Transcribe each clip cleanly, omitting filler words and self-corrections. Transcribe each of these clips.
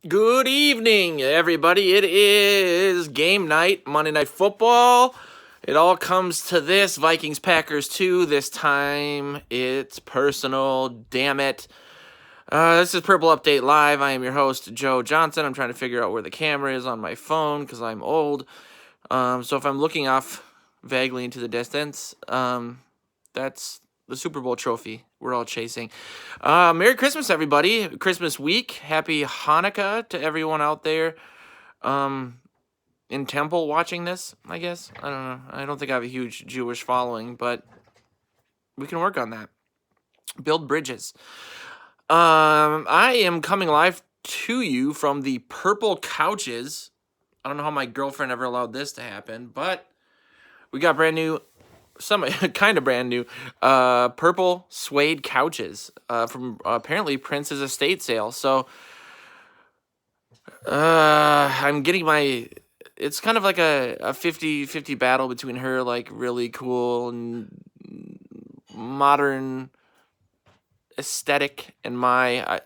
Good evening, everybody. It is game night, Monday Night Football. It all comes to this, Vikings Packers 2. This time it's personal, damn it. This is Purple Update Live. I am your host, Joe Johnson. I'm trying to figure out where the camera is on my phone because I'm old. So if I'm looking off vaguely into the distance, that's the Super Bowl trophy we're all chasing. Merry Christmas, everybody. Christmas week. Happy Hanukkah to everyone out there in Temple watching this, I guess. I don't know. I don't think I have a huge Jewish following, but we can work on that. Build bridges. I am coming live to you from the purple couches. I don't know how my girlfriend ever allowed this to happen, but we got brand new, some kind of brand new, purple suede couches from apparently Prince's estate sale. So I'm getting my, it's kind of like a 50-50 battle between her like really cool and modern aesthetic and my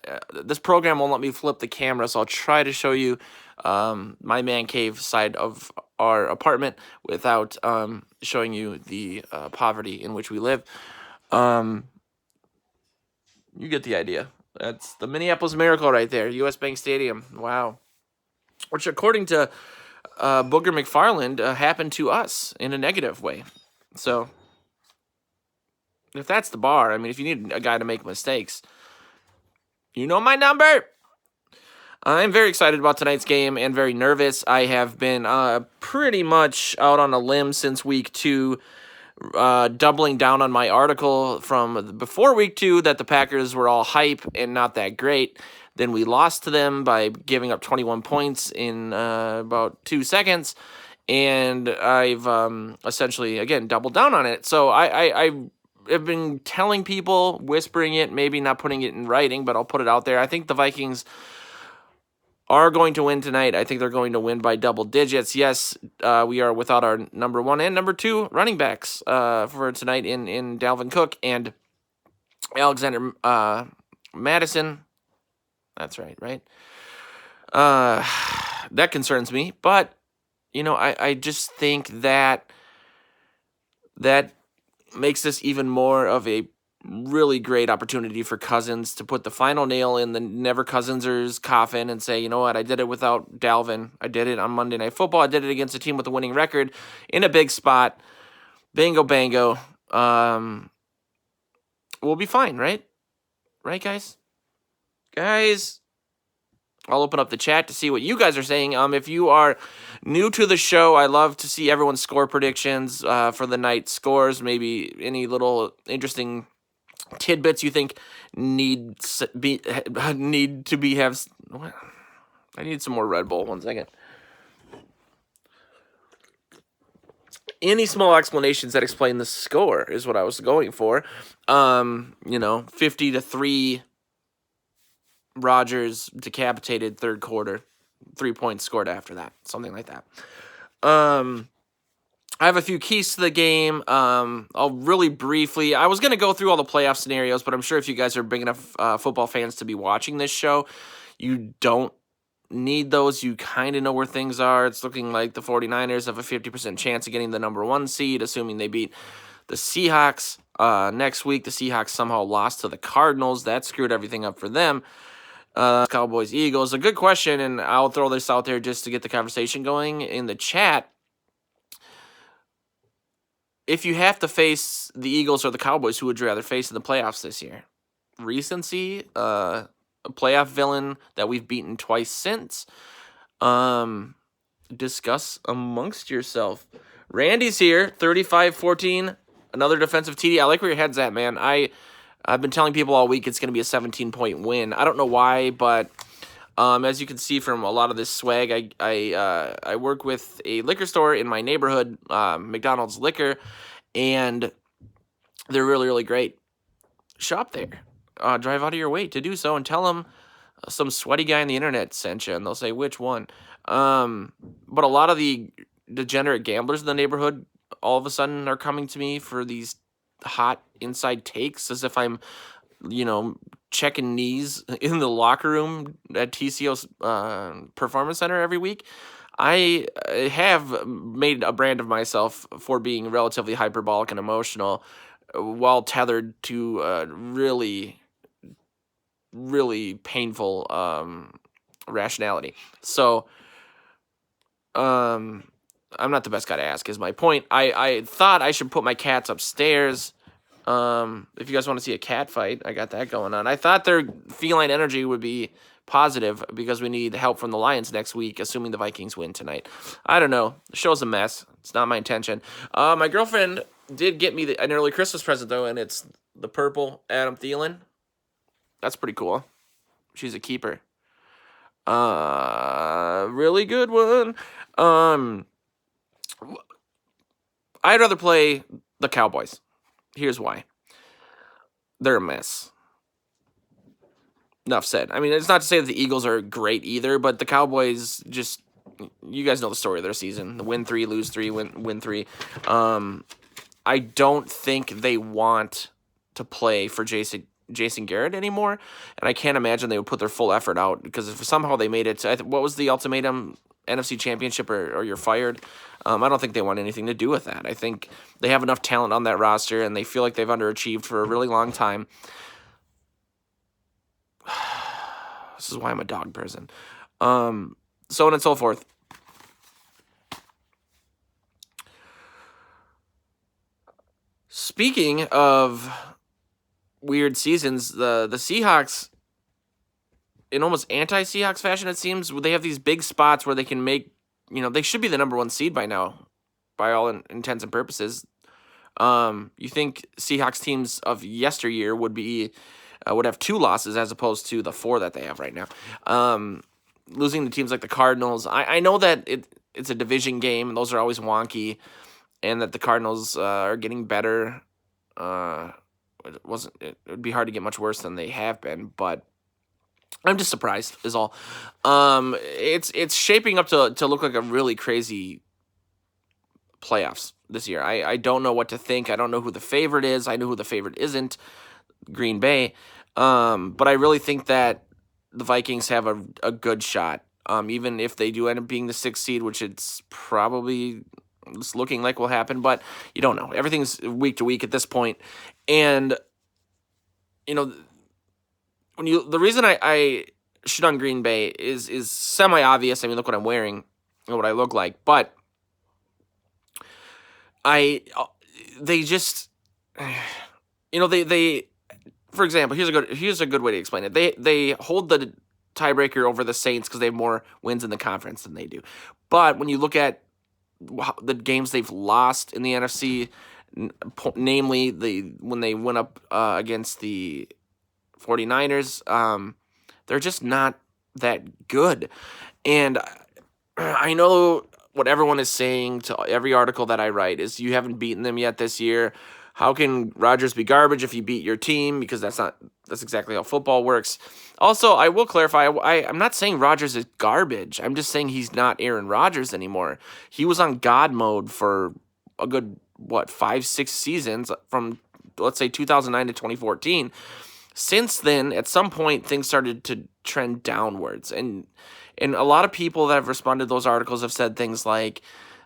this program won't let me flip the camera, so I'll try to show you my man cave side of our apartment without showing you the poverty in which we live. You get the idea. That's the Minneapolis Miracle right there, US Bank Stadium. Wow. Which according to Booger McFarland happened to us in a negative way. So if that's the bar, I mean, if you need a guy to make mistakes, you know my number. I'm very excited about tonight's game and very nervous. I have been pretty much out on a limb since week 2, doubling down on my article from before week 2 that the Packers were all hype and not that great. Then we lost to them by giving up 21 points in about 2 seconds. And I've essentially, again, doubled down on it. So I have been telling people, whispering it, maybe not putting it in writing, but I'll put it out there. I think the Vikings are going to win tonight. I think they're going to win by double digits. Yes, we are without our number 1 and number 2 running backs for tonight in Dalvin Cook and Alexander Madison. That's right? That concerns me. But, you know, I just think that makes this even more of a really great opportunity for Cousins to put the final nail in the Never Cousinsers coffin and say, you know what, I did it without Dalvin. I did it on Monday Night Football. I did it against a team with a winning record in a big spot. Bingo, bango. We'll be fine, right? Right, guys? Guys, I'll open up the chat to see what you guys are saying. If you are new to the show, I love to see everyone's score predictions for the night scores. Maybe any little interesting tidbits you think need to be have. What? I need some more Red Bull. 1 second. Any small explanations that explain the score is what I was going for. 50-3. Rodgers decapitated third quarter, 3 points scored after that, something like that. I have a few keys to the game. I'll really briefly, I was going to go through all the playoff scenarios, but I'm sure if you guys are big enough football fans to be watching this show, you don't need those. You kind of know where things are. It's looking like the 49ers have a 50% chance of getting the number 1 seed, assuming they beat the Seahawks next week. The Seahawks somehow lost to the Cardinals. That screwed everything up for them. Cowboys, Eagles, a good question, and I'll throw this out there just to get the conversation going in the chat. If you have to face the Eagles or the Cowboys, who would you rather face in the playoffs this year? Recency, a playoff villain that we've beaten twice since. Discuss amongst yourself. Randy's here, 35-14, another defensive TD. I like where your head's at, man. I've been telling people all week it's going to be a 17-point win. I don't know why, but as you can see from a lot of this swag, I work with a liquor store in my neighborhood, McDonald's Liquor, and they're really, really great. Shop there. Drive out of your way to do so and tell them some sweaty guy on the internet sent you, and they'll say, which one? But a lot of the degenerate gamblers in the neighborhood all of a sudden are coming to me for these hot inside takes as if I'm, checking knees in the locker room at TCO's Performance Center every week. I have made a brand of myself for being relatively hyperbolic and emotional while tethered to really, really painful rationality. So, I'm not the best guy to ask, is my point. I thought I should put my cats upstairs. If you guys want to see a cat fight, I got that going on. I thought their feline energy would be positive because we need help from the Lions next week, assuming the Vikings win tonight. I don't know. The show's a mess. It's not my intention. My girlfriend did get me an early Christmas present, though, and it's the purple Adam Thielen. That's pretty cool. She's a keeper. Really good one. I'd rather play the Cowboys. Here's why. They're a mess. Enough said. I mean, it's not to say that the Eagles are great either, but the Cowboys just, you guys know the story of their season. Win 3, lose 3, win 3. I don't think they want to play for Jason Garrett anymore, and I can't imagine they would put their full effort out, because if somehow they made it to, what was the ultimatum? NFC Championship or you're fired. I don't think they want anything to do with that. I think they have enough talent on that roster, and they feel like they've underachieved for a really long time. This is why I'm a dog person. So on and so forth. Speaking of weird seasons, the Seahawks, in almost anti-Seahawks fashion, it seems, they have these big spots where they can make, they should be the number 1 seed by now, by all intents and purposes. You think Seahawks teams of yesteryear would have 2 losses as opposed to the 4 that they have right now. Losing to teams like the Cardinals. I know that it's a division game, and those are always wonky, and that the Cardinals are getting better. It would be hard to get much worse than they have been, but I'm just surprised is all. It's shaping up to look like a really crazy playoffs this year. I don't know what to think. I don't know who the favorite is. I know who the favorite isn't, Green Bay. But I really think that the Vikings have a good shot. Even if they do end up being the 6th seed, which it's probably looking like will happen, but you don't know. Everything's week to week at this point. And the reason I shit on Green Bay is semi-obvious. I mean, look what I'm wearing and what I look like. But they just, they for example, here's a good way to explain it. They hold the tiebreaker over the Saints because they have more wins in the conference than they do. But when you look at the games they've lost in the NFC, namely when they went up against the 49ers, they're just not that good. And I know what everyone is saying to every article that I write is, you haven't beaten them yet this year. How can Rodgers be garbage if you beat your team? Because that's exactly how football works. Also, I will clarify, I'm not saying Rodgers is garbage. I'm just saying he's not Aaron Rodgers anymore. He was on God mode for a good, 5-6 seasons from, let's say, 2009 to 2014. Since then, at some point, things started to trend downwards. And a lot of people that have responded to those articles have said things like,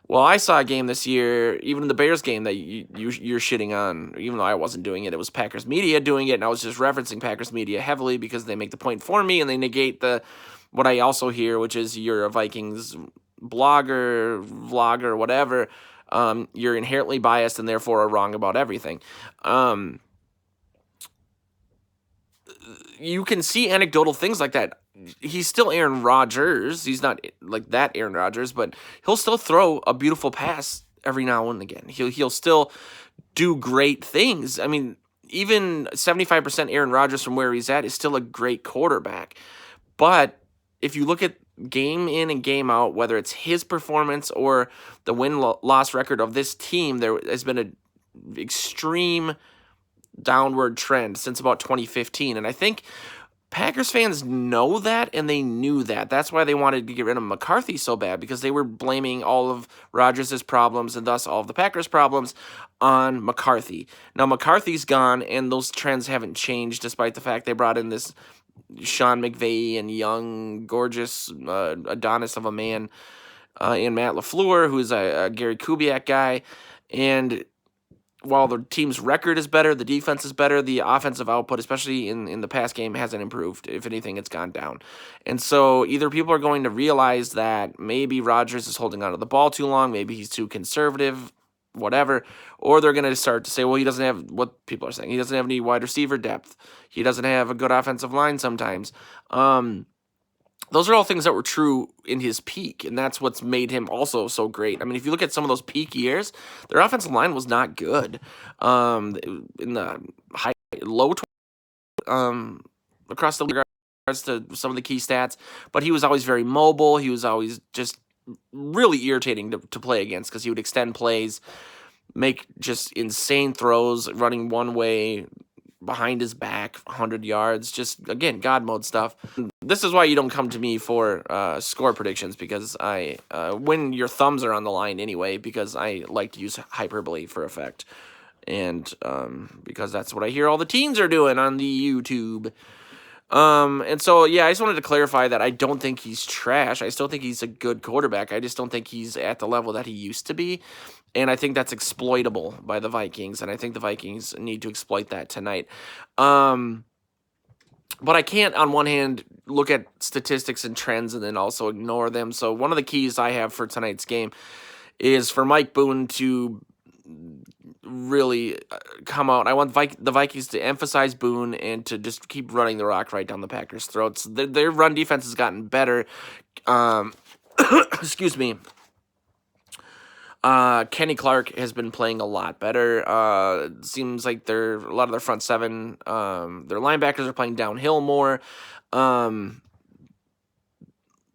well, I saw a game this year, even the Bears game that you're shitting on, even though I wasn't doing it. It was Packers media doing it, and I was just referencing Packers media heavily because they make the point for me, and they negate what I also hear, which is you're a Vikings blogger, vlogger, whatever. You're inherently biased and therefore are wrong about everything. You can see anecdotal things like that. He's still Aaron Rodgers. He's not like that Aaron Rodgers, but he'll still throw a beautiful pass every now and again. He'll still do great things. I mean, even 75% Aaron Rodgers from where he's at is still a great quarterback. But if you look at game in and game out, whether it's his performance or the win-loss record of this team, there has been an extreme downward trend since about 2015. And I think Packers fans know that, and they knew that. That's why they wanted to get rid of McCarthy so bad, because they were blaming all of Rodgers' problems and thus all of the Packers' problems on McCarthy. Now, McCarthy's gone, and those trends haven't changed, despite the fact they brought in this Sean McVay and young, gorgeous Adonis of a man in Matt LaFleur, who's a Gary Kubiak guy. And while the team's record is better, the defense is better, the offensive output, especially in the pass game, hasn't improved. If anything, it's gone down. And so either people are going to realize that maybe Rodgers is holding onto the ball too long, maybe he's too conservative, whatever, or they're going to start to say, well, he doesn't have what people are saying. He doesn't have any wide receiver depth. He doesn't have a good offensive line sometimes. Those are all things that were true in his peak, and that's what's made him also so great. I mean, if you look at some of those peak years, their offensive line was not good. In the low across the league, regards to some of the key stats, but he was always very mobile. He was always just really irritating to play against, because he would extend plays, make just insane throws, running one way, behind his back, 100 yards, just, again, God mode stuff. This is why you don't come to me for score predictions, because I when your thumbs are on the line anyway, because I like to use hyperbole for effect, and because that's what I hear all the teens are doing on the YouTube. And so, yeah, I just wanted to clarify that I don't think he's trash. I still think he's a good quarterback. I just don't think he's at the level that he used to be. And I think that's exploitable by the Vikings, and I think the Vikings need to exploit that tonight. But I can't, on one hand, look at statistics and trends and then also ignore them. So one of the keys I have for tonight's game is for Mike Boone to really come out. I want the Vikings to emphasize Boone and to just keep running the rock right down the Packers' throats. Their run defense has gotten better. Excuse me. Kenny Clark has been playing a lot better. It seems like a lot of their front seven, their linebackers are playing downhill more.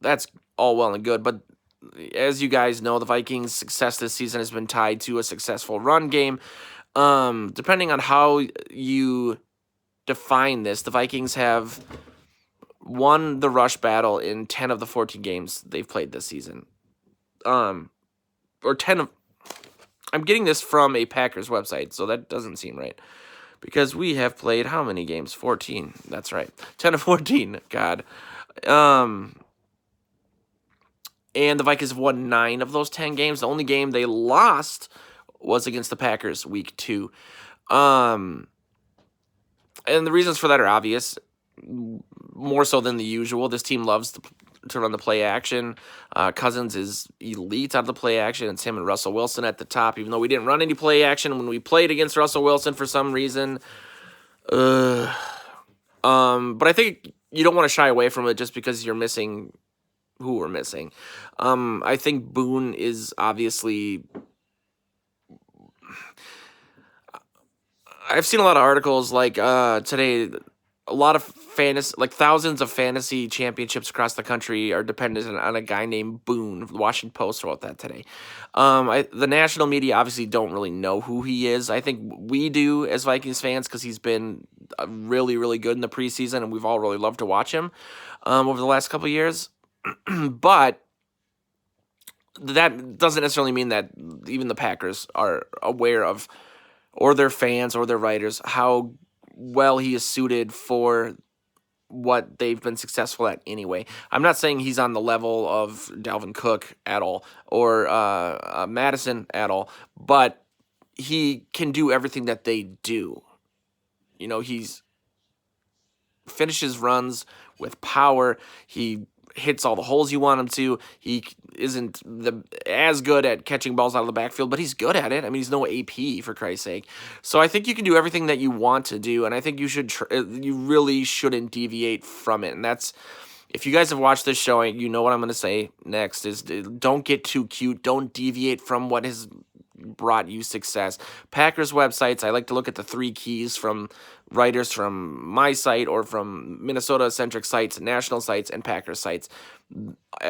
That's all well and good, but as you guys know, the Vikings' success this season has been tied to a successful run game. Depending on how you define this, the Vikings have won the rush battle in 10 of the 14 games they've played this season. Or 10 of... I'm getting this from a Packers website, so that doesn't seem right. Because we have played how many games? 14. That's right. 10 of 14. God. And the Vikings have won 9 of those 10 games. The only game they lost was against the Packers week 2. And the reasons for that are obvious, more so than the usual. This team loves to run the play action. Cousins is elite out of the play action. It's him and Russell Wilson at the top, even though we didn't run any play action when we played against Russell Wilson for some reason. But I think you don't want to shy away from it just because you're missing who we're missing. I think Boone is obviously... I've seen a lot of articles like today. A lot of thousands of fantasy championships across the country are dependent on a guy named Boone. The Washington Post wrote that today. The national media obviously don't really know who he is. I think we do as Vikings fans, because he's been really, really good in the preseason, and we've all really loved to watch him over the last couple of years. But that doesn't necessarily mean that even the Packers are aware of, or their fans or their writers, how well he is suited for what they've been successful at anyway. I'm not saying he's on the level of Dalvin Cook at all, or Madison at all, but he can do everything that they do. You know, he's finishes runs with power. He hits all the holes you want him to. He isn't as good at catching balls out of the backfield, but he's good at it. I mean, he's no AP, for Christ's sake. So I think you can do everything that you want to do, and I think you should. You really shouldn't deviate from it. And that's, if you guys have watched this show, you know what I'm going to say next is, don't get too cute. Don't deviate from what has brought you success. Packers websites, I like to look at the 3 keys from writers from my site or from Minnesota-centric sites, national sites, and Packers sites.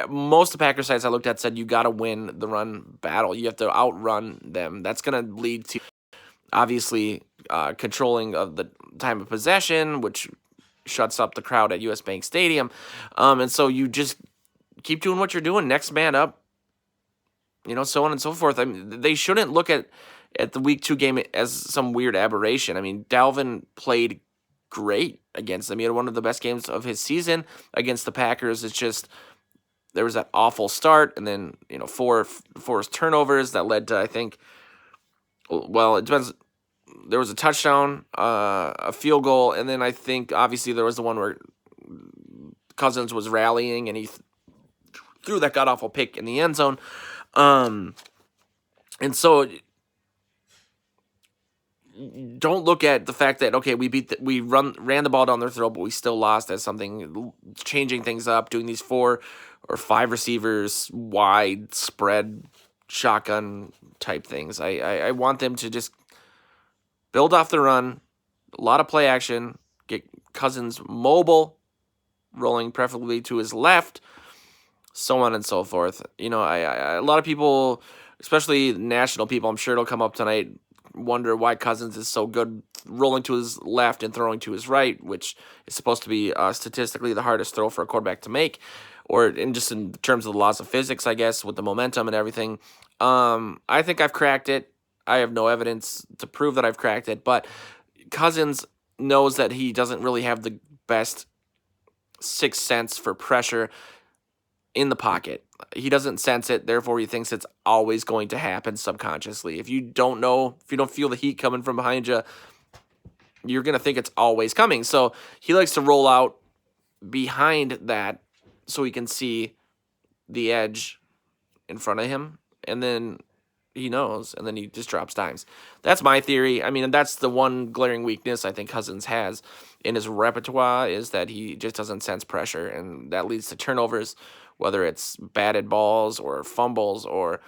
Most of the Packers sites I looked at said you got to win the run battle. You have to outrun them. That's going to lead to, obviously, controlling of the time of possession, which shuts up the crowd at US Bank Stadium. And so you just keep doing what you're doing. Next man up, so on and so forth. I mean, they shouldn't look at the week 2 game as some weird aberration. I mean, Dalvin played great against them. He had one of the best games of his season against the Packers. It's just there was that awful start, and then four turnovers that led to, I think, well, it depends. There was a touchdown, a field goal, and then I think obviously there was the one where Cousins was rallying and he threw that god awful pick in the end zone. And so don't look at the fact that, okay, we ran the ball down their throat, but we still lost as something, changing things up, doing these 4 or 5 receivers, wide spread shotgun type things. I want them to just build off the run, a lot of play action, get Cousins mobile, rolling preferably to his left, so on and so forth. A lot of people, especially national people, I'm sure it'll come up tonight, wonder why Cousins is so good rolling to his left and throwing to his right, which is supposed to be statistically the hardest throw for a quarterback to make, or just in terms of the laws of physics, I guess, with the momentum and everything. I think I've cracked it. I have no evidence to prove that I've cracked it, but Cousins knows that he doesn't really have the best sixth sense for pressure in the pocket. He doesn't sense it, therefore he thinks it's always going to happen subconsciously. If you don't feel the heat coming from behind you, you're going to think it's always coming. So he likes to roll out behind that so he can see the edge in front of him, and then he knows, and then he just drops dimes. That's my theory. I mean, that's the one glaring weakness I think Cousins has in his repertoire, is that he just doesn't sense pressure, and that leads to turnovers, whether it's batted balls or fumbles or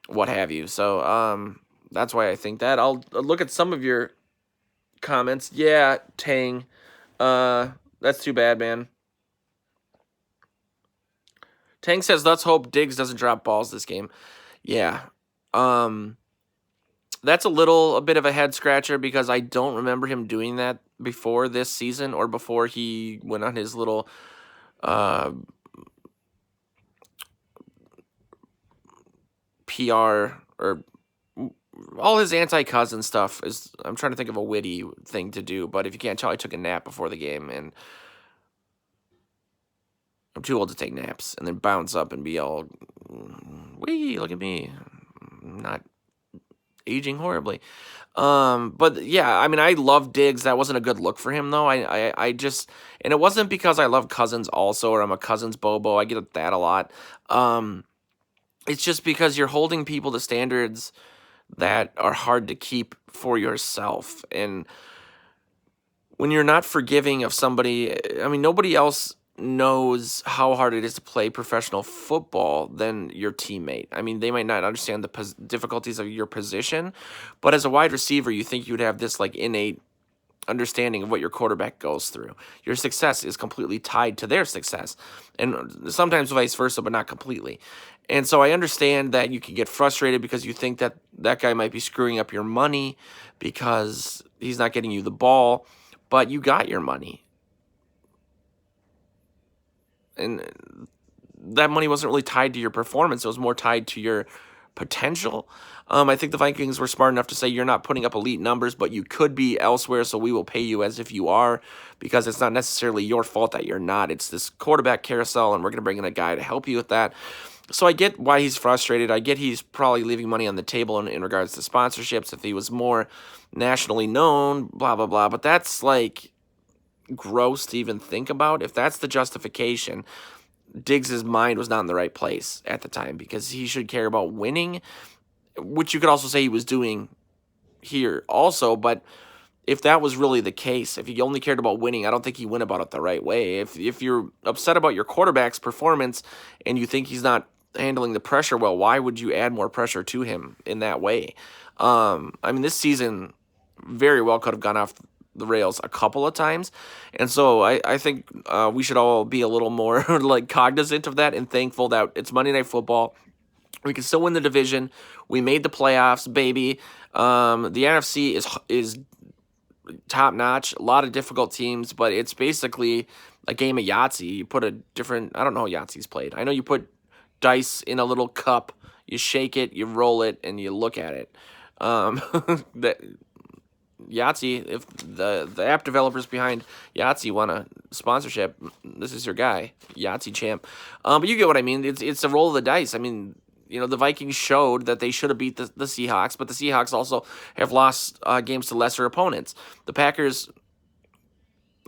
what have you. So that's why I think that. I'll look at some of your comments. Yeah, Tang. That's too bad, man. Tang says, let's hope Diggs doesn't drop balls this game. Yeah. That's a bit of a head scratcher because I don't remember him doing that before this season or before he went on his little PR or all his anti-cousin stuff is, I'm trying to think of a witty thing to do, but if you can't tell, I took a nap before the game, and I'm too old to take naps and then bounce up and be all, wee, look at me. I'm not aging horribly. But yeah, I mean, I love Diggs. That wasn't a good look for him, though. I just, and it wasn't because I love Cousins also, or I'm a Cousins bobo. I get that a lot. It's just because you're holding people to standards that are hard to keep for yourself. And when you're not forgiving of somebody, I mean, nobody else knows how hard it is to play professional football than your teammate. I mean, they might not understand the difficulties of your position, but as a wide receiver, you think you'd have this like innate understanding of what your quarterback goes through. Your success is completely tied to their success, and sometimes vice versa, but not completely. And so I understand that you can get frustrated because you think that that guy might be screwing up your money because he's not getting you the ball, but you got your money. And that money wasn't really tied to your performance. It was more tied to your potential. I think the Vikings were smart enough to say, you're not putting up elite numbers, but you could be elsewhere, so we will pay you as if you are, because it's not necessarily your fault that you're not. It's this quarterback carousel, and we're going to bring in a guy to help you with that. So I get why he's frustrated. I get he's probably leaving money on the table in regards to sponsorships if he was more nationally known, blah, blah, blah. But that's like gross to even think about. If that's the justification, Diggs' mind was not in the right place at the time, because he should care about winning, which you could also say he was doing here also. But if that was really the case, if he only cared about winning, I don't think he went about it the right way. If you're upset about your quarterback's performance and you think he's not handling the pressure well, why would you add more pressure to him in that way? I mean, this season very well could have gone off the rails a couple of times, and so I think we should all be a little more like cognizant of that and thankful that it's Monday Night Football. We can still win the division. We made the playoffs, baby. The NFC is top notch. A lot of difficult teams, but it's basically a game of Yahtzee. You put a different. I don't know how Yahtzee's played. I know you put dice in a little cup. You shake it, you roll it, and you look at it. That Yahtzee, if the app developers behind Yahtzee want a sponsorship, this is your guy, Yahtzee champ. But you get what I mean. It's a roll of the dice. I mean, the Vikings showed that they should have beat the Seahawks, but the Seahawks also have lost games to lesser opponents. The Packers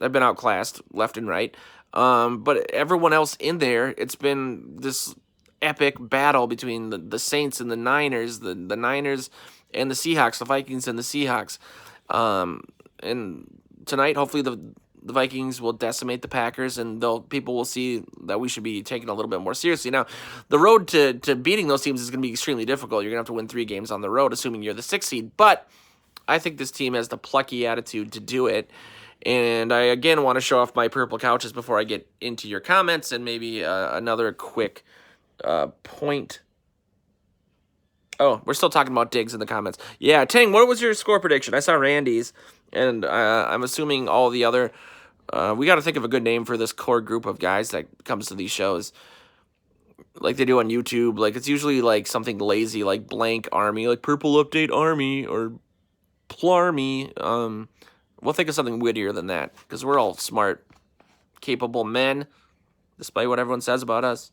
have been outclassed left and right. But everyone else in there, it's been this epic battle between the Saints and the Niners, the Niners and the Seahawks, the Vikings and the Seahawks. And tonight, hopefully, the Vikings will decimate the Packers, and people will see that we should be taken a little bit more seriously. Now, the road to beating those teams is going to be extremely difficult. You're going to have to win 3 games on the road, assuming you're the 6th seed. But I think this team has the plucky attitude to do it. And I, again, want to show off my purple couches before I get into your comments and maybe another quick point. Oh, we're still talking about Diggs in the comments. Yeah, Ting, what was your score prediction? I saw Randy's, and I'm assuming all the other... we got to think of a good name for this core group of guys that comes to these shows. Like they do on YouTube. Like, it's usually like something lazy, like Blank Army, like Purple Update Army, or Plarmy. We'll think of something wittier than that, because we're all smart, capable men, despite what everyone says about us.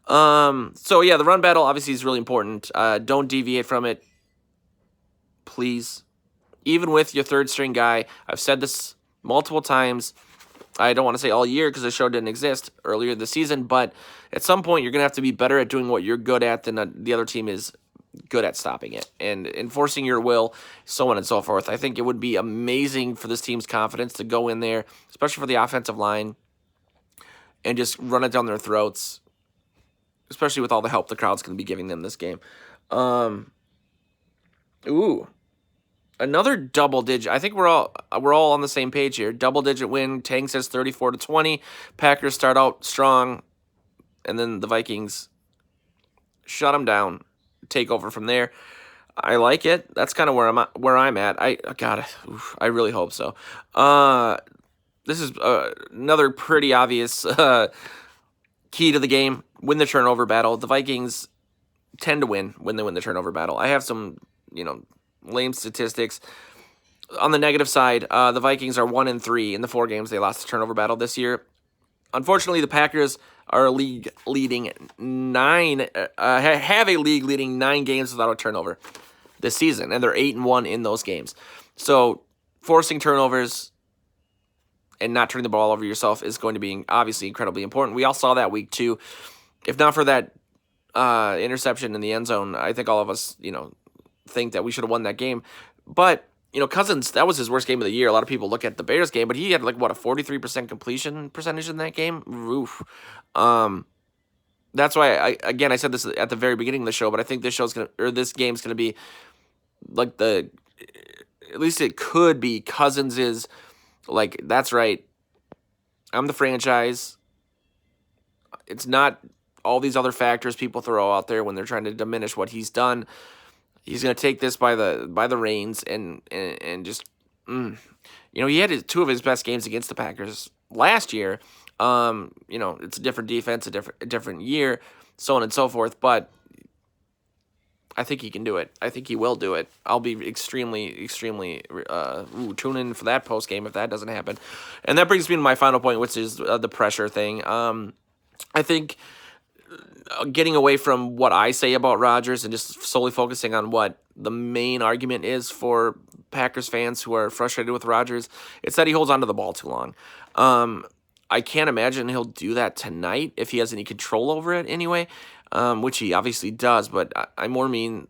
So yeah, the run battle obviously is really important. Don't deviate from it, please. Even with your 3rd string guy, I've said this multiple times. I don't want to say all year because the show didn't exist earlier this season, but at some point you're going to have to be better at doing what you're good at than the other team is good at stopping it and enforcing your will, so on and so forth. I think it would be amazing for this team's confidence to go in there, especially for the offensive line, and just run it down their throats, especially with all the help the crowd's going to be giving them this game. Another double digit. I think we're all on the same page here. Double digit win. Tang says 34-20. Packers start out strong, and then the Vikings shut them down, take over from there. I like it. That's kind of where I'm at. I really hope so. This is another pretty obvious key to the game. Win the turnover battle. The Vikings tend to win when they win the turnover battle. I have some, lame statistics. On the negative side, the Vikings are 1-3 in the 4 games they lost the turnover battle this year. Unfortunately, the Packers are league leading 9 games without a turnover this season, and they're 8-1 in those games. So forcing turnovers and not turning the ball over yourself is going to be obviously incredibly important. We all saw that week 2. If not for that interception in the end zone, I think all of us, think that we should have won that game. But, Cousins, that was his worst game of the year. A lot of people look at the Bears game, but he had a 43% completion percentage in that game? Oof. That's why I said this at the very beginning of the show, but I think this game's gonna be like at least it could be Cousins is that's right. I'm the franchise. It's not all these other factors people throw out there when they're trying to diminish what he's done. He's going to take this by the reins and just, he had 2 of his best games against the Packers last year. It's a different defense, a different year, so on and so forth. But I think he can do it. I think he will do it. I'll be extremely, extremely tune in for that post game if that doesn't happen. And that brings me to my final point, which is the pressure thing. I think getting away from what I say about Rodgers and just solely focusing on what the main argument is for Packers fans who are frustrated with Rodgers, it's that he holds onto the ball too long. I can't imagine he'll do that tonight if he has any control over it anyway, which he obviously does, but I more mean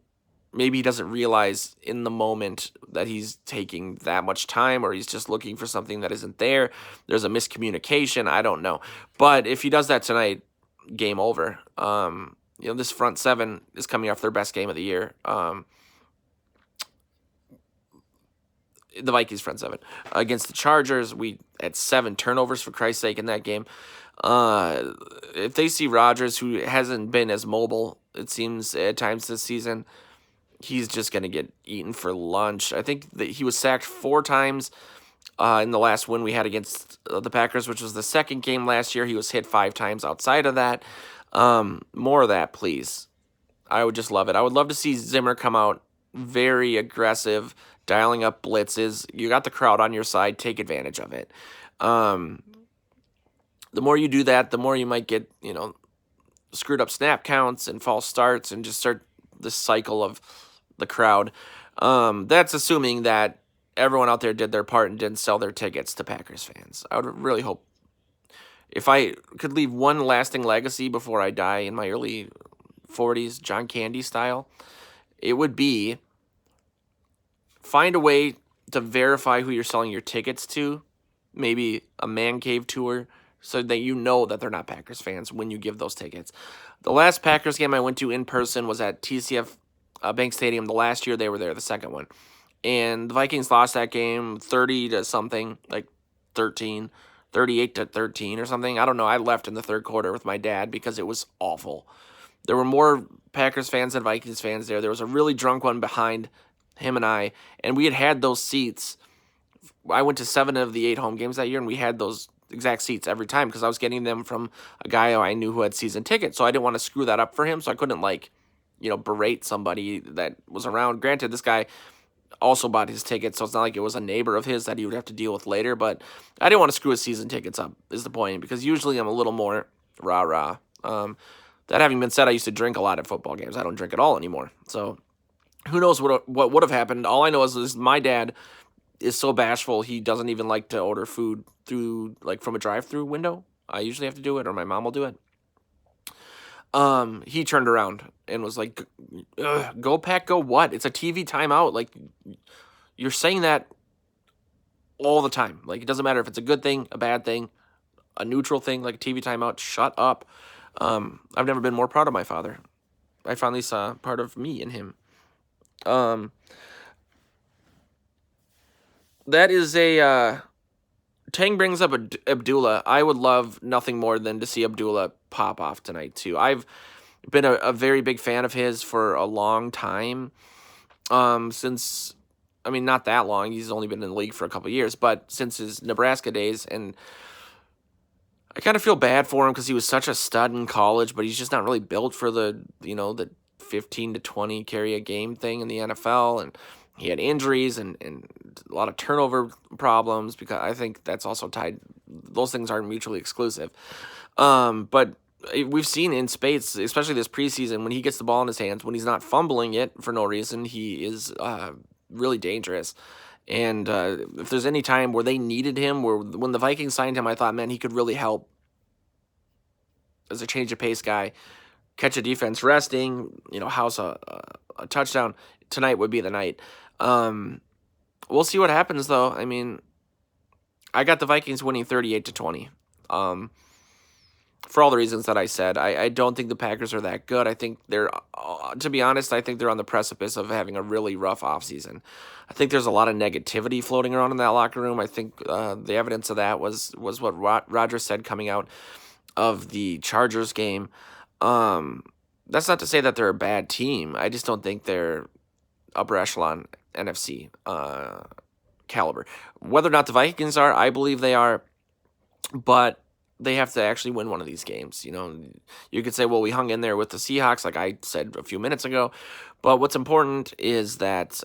maybe he doesn't realize in the moment that he's taking that much time, or he's just looking for something that isn't there. There's a miscommunication. I don't know. But if he does that tonight, game over. This front 7 is coming off their best game of the year. The Vikings front 7 against the Chargers. We had 7 turnovers for Christ's sake in that game. If they see Rodgers, who hasn't been as mobile, it seems at times this season, he's just going to get eaten for lunch. I think that he was sacked 4 times in the last win we had against the Packers, which was the second game last year. He was hit 5 times outside of that. More of that, please. I would just love it. I would love to see Zimmer come out very aggressive, dialing up blitzes. You got the crowd on your side. Take advantage of it. The more you do that, the more you might get, screwed up snap counts and false starts and just start this cycle of the crowd. That's assuming that everyone out there did their part and didn't sell their tickets to Packers fans. I would really hope, if I could leave one lasting legacy before I die in my early 40s, John Candy style, it would be find a way to verify who you're selling your tickets to, maybe a man cave tour, so that you know that they're not Packers fans when you give those tickets. The last Packers game I went to in person was at TCF Bank Stadium. The last year they were there, the second one. And the Vikings lost that game 30 to something, like 13, 38 to 13 or something. I don't know. I left in the third quarter with my dad because it was awful. There were more Packers fans than Vikings fans there. There was a really drunk one behind him and I, and we had those seats. I went to 7 of the 8 home games that year, and we had those exact seats every time because I was getting them from a guy I knew who had season tickets. So I didn't want to screw that up for him. So I couldn't berate somebody that was around. Granted, this guy also bought his ticket, so it's not like it was a neighbor of his that he would have to deal with later. But I didn't want to screw his season tickets up, is the point, because usually I'm a little more rah-rah. That having been said, I used to drink a lot at football games. I don't drink at all anymore. So who knows what would have happened. All I know is my dad is so bashful, he doesn't even like to order food through, from a drive-through window. I usually have to do it, or my mom will do it. He turned around and was like, go Pack, go what? It's a TV timeout. Like, you're saying that all the time. Like, it doesn't matter if it's a good thing, a bad thing, a neutral thing, like a TV timeout. Shut up. I've never been more proud of my father. I finally saw part of me in him. That is a... Tang brings up Abdullah. I would love nothing more than to see Abdullah pop off tonight, too. I've been a very big fan of his for a long time. Since, not that long. He's only been in the league for a couple of years. But since his Nebraska days. And I kind of feel bad for him because he was such a stud in college. But he's just not really built for the 15 to 20 carry a game thing in the NFL. And he had injuries and a lot of turnover problems, because I think that's also tied. Those things aren't mutually exclusive. But we've seen in spades, especially this preseason, when he gets the ball in his hands, when he's not fumbling it for no reason, he is really dangerous. And if there's any time where they needed him, when the Vikings signed him, I thought, man, he could really help as a change of pace guy, catch a defense resting, house a touchdown. Tonight would be the night. We'll see what happens, though. I got the Vikings winning 38-20. For all the reasons that I said. I don't think the Packers are that good. I think they're, to be honest, I think they're on the precipice of having a really rough offseason. I think there's a lot of negativity floating around in that locker room. I think the evidence of that was what Roger said coming out of the Chargers game. That's not to say that they're a bad team. I just don't think they're upper echelon NFC caliber. Whether or not the Vikings are, I believe they are, but they have to actually win one of these games. You could say, well, we hung in there with the Seahawks, like I said a few minutes ago, but what's important is that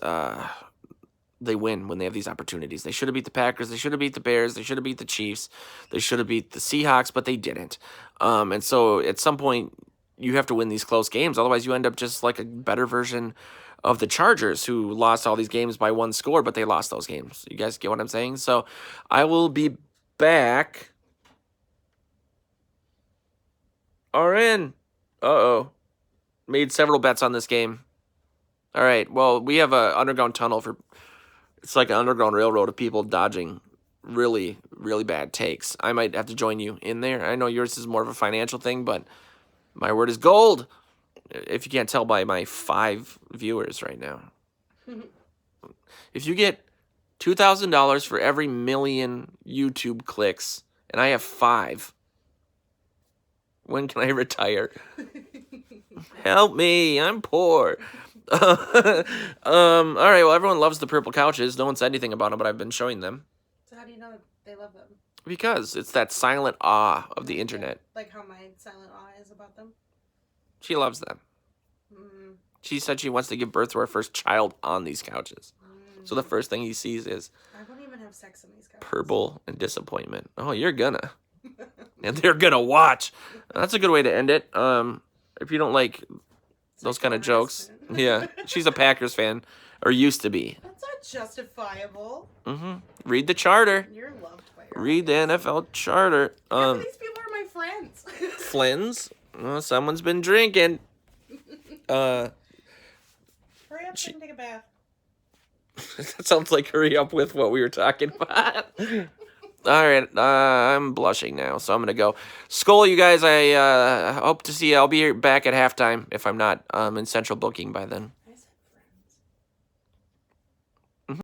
they win when they have these opportunities. They should have beat the Packers. They should have beat the Bears. They should have beat the Chiefs. They should have beat the Seahawks, but they didn't. And so at some point, you have to win these close games. Otherwise, you end up just like a better version of the Chargers, who lost all these games by 1 score, but they lost those games. You guys get what I'm saying? So I will be back. RN. Uh-oh. Made several bets on this game. All right. Well, we have an underground tunnel it's like an underground railroad of people dodging really, really bad takes. I might have to join you in there. I know yours is more of a financial thing, but my word is gold. If you can't tell by my 5 viewers right now. If you get $2,000 for every million YouTube clicks, and I have 5, when can I retire? Help me, I'm poor. All right. Well, everyone loves the purple couches. No one said anything about them, but I've been showing them. So how do you know they love them? Because it's that silent awe of the internet. Like how my silent awe is about them? She loves them. Mm. She said she wants to give birth to her first child on these couches. So the first thing he sees is... I won't even have sex on these couches. Purple and disappointment. Oh, you're gonna. And they're gonna watch. That's a good way to end it. If you don't like those kind of jokes. Yeah. She's a Packers fan. Or used to be. That's not justifiable. Read the charter. You're loved by your Read the NFL charter. these people are my friends. Flins. Well, someone's been drinking. Hurry up and take a bath. That sounds like hurry up with what we were talking about. All right, I'm blushing now, so I'm going to go. Skol, you guys. I hope to see you. I'll be back at halftime if I'm not in central booking by then.